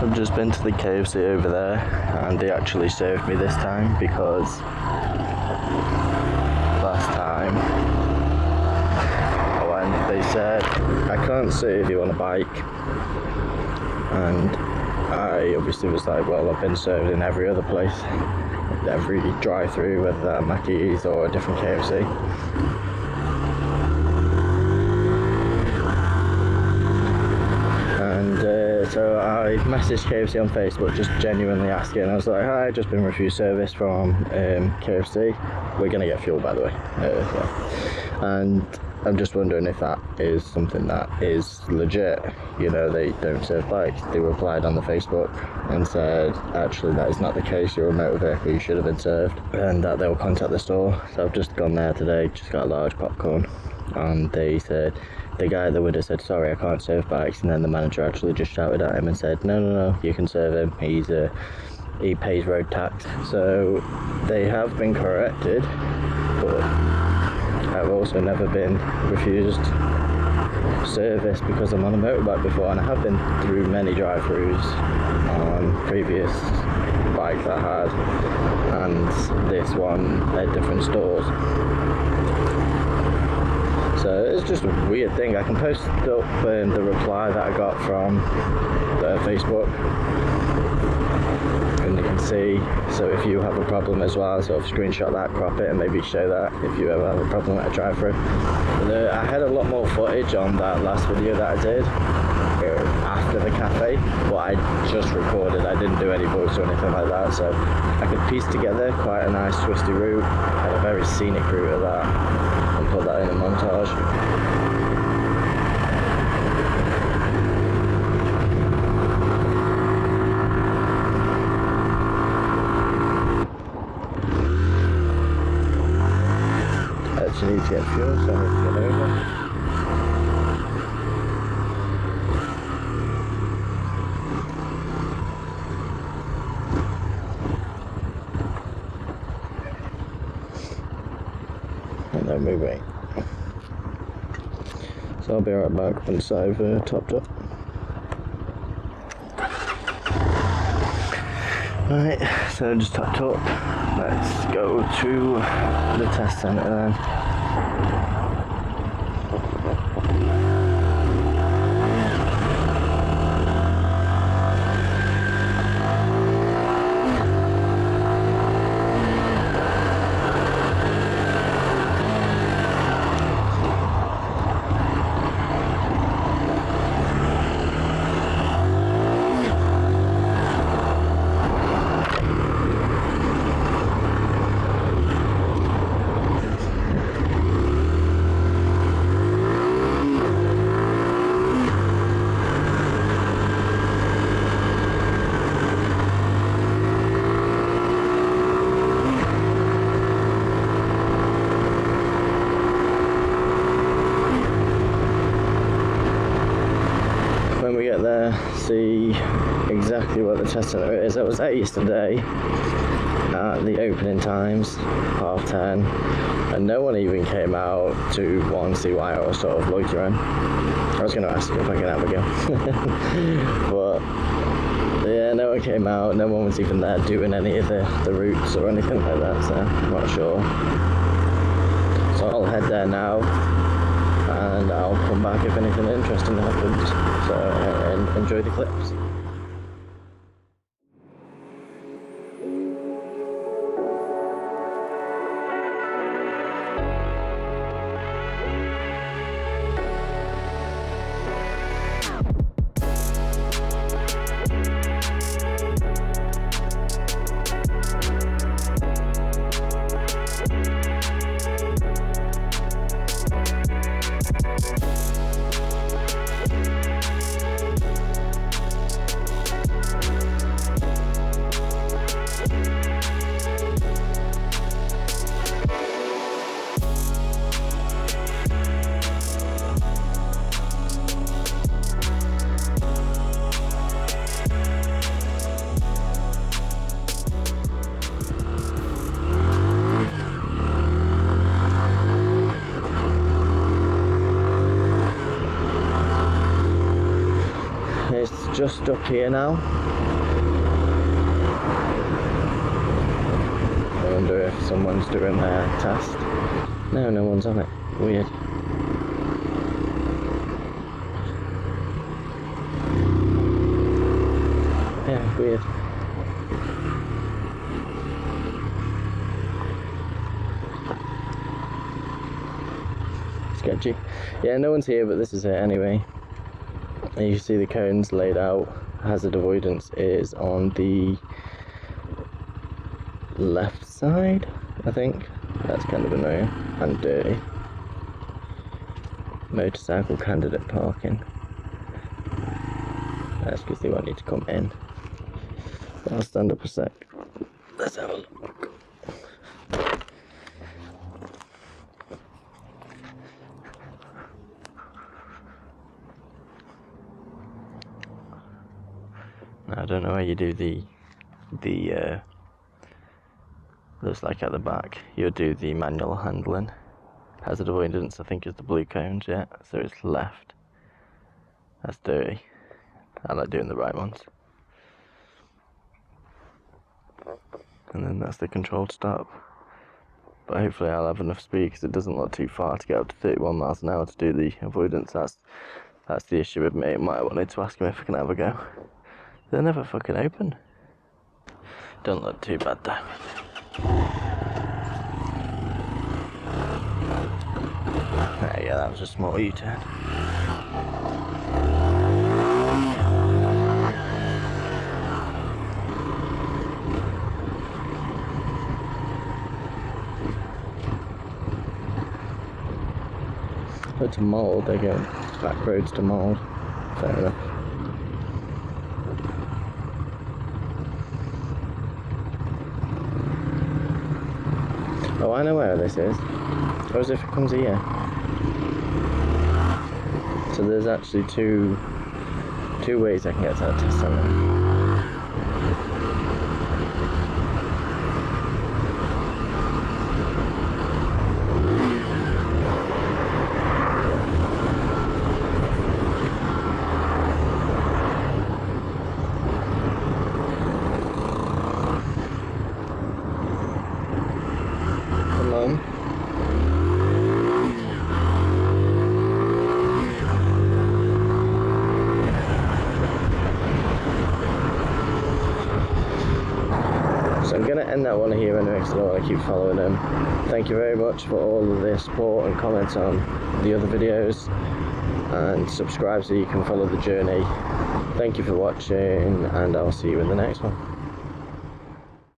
I've just been to the KFC over there and they actually served me this time, because last time I went, they said I can't serve you on a bike, and I obviously was like, well, I've been served in every other place, every drive-through, whether that Mackey's or a different KFC. So I messaged KFC on Facebook, just genuinely asking. I was like, hi, I've just been refused service from KFC. We're going to get fuel, by the way. Yeah. And I'm just wondering if that is something that is legit. You know, they don't serve bikes. They replied on the Facebook and said, actually, that is not the case. You're a motor vehicle, you should have been served. And that they'll contact the store. So I've just gone there today, just got a large popcorn. And they said, the guy at the window said, sorry, I can't serve bikes, and then the manager actually just shouted at him and said, no, you can serve him, he pays road tax. So they have been corrected, but I've also never been refused service because I'm on a motorbike before, and I have been through many drive-throughs on previous bikes I had, and this one at different stores. So it's just a weird thing. I can post up the reply that I got from Facebook, and you can see. So if you have a problem as well, sort of screenshot that, crop it, and maybe show that if you ever have a problem at a drive-through. I had a lot more footage on that last video that I did after the cafe, but I just recorded. I didn't do any voice or anything like that, so I could piece together quite a nice twisty route, and a very scenic route of that, and put that in a montage. Actually need to get fuel, so I need to get over. And then we wait. So I'll be right back once I've topped up. Right, so I just topped up. Let's go to the test centre then. When we get there, see exactly what the test centre is. I was there yesterday at the opening times, 10:30, and no one even came out to see why I was sort of loitering. I was going to ask if I can have a go. But yeah, no one came out, no one was even there doing any of the routes or anything like that, so I'm not sure. So I'll head there now, and I'll come back if anything interesting happens. So enjoy the clips. just up here now. I wonder if someone's doing their test. No, no one's on it. Weird. Yeah, weird. Sketchy. Yeah, no one's here, but this is it anyway. And you see the cones laid out. Hazard avoidance is on the left side, I think. That's kind of annoying and dirty. Motorcycle candidate parking. That's because they want you to come in. But I'll stand up a sec. Let's have a look. I don't know how you do the looks like at the back you'll do the manual handling. Hazard avoidance I think is the blue cones, yeah, so it's left. That's dirty. I like doing the right ones. And then that's the controlled stop. But hopefully I'll have enough speed because it doesn't look too far to get up to 31 miles an hour to do the avoidance. That's the issue with me. Might wanted to ask him if I can have a go. They're never fucking open. Don't look too bad though. Yeah, that was a small U-turn. Go to Mould, they go back roads to Mould. Fair enough. Oh, I know where this is. Or as if it comes here. So there's actually two ways I can get to that test centre. So I'm going to end that one here anyway because I don't want to keep following them. Thank you very much for all of the support and comments on the other videos, and subscribe so you can follow the journey. Thank you for watching, and I'll see you in the next one.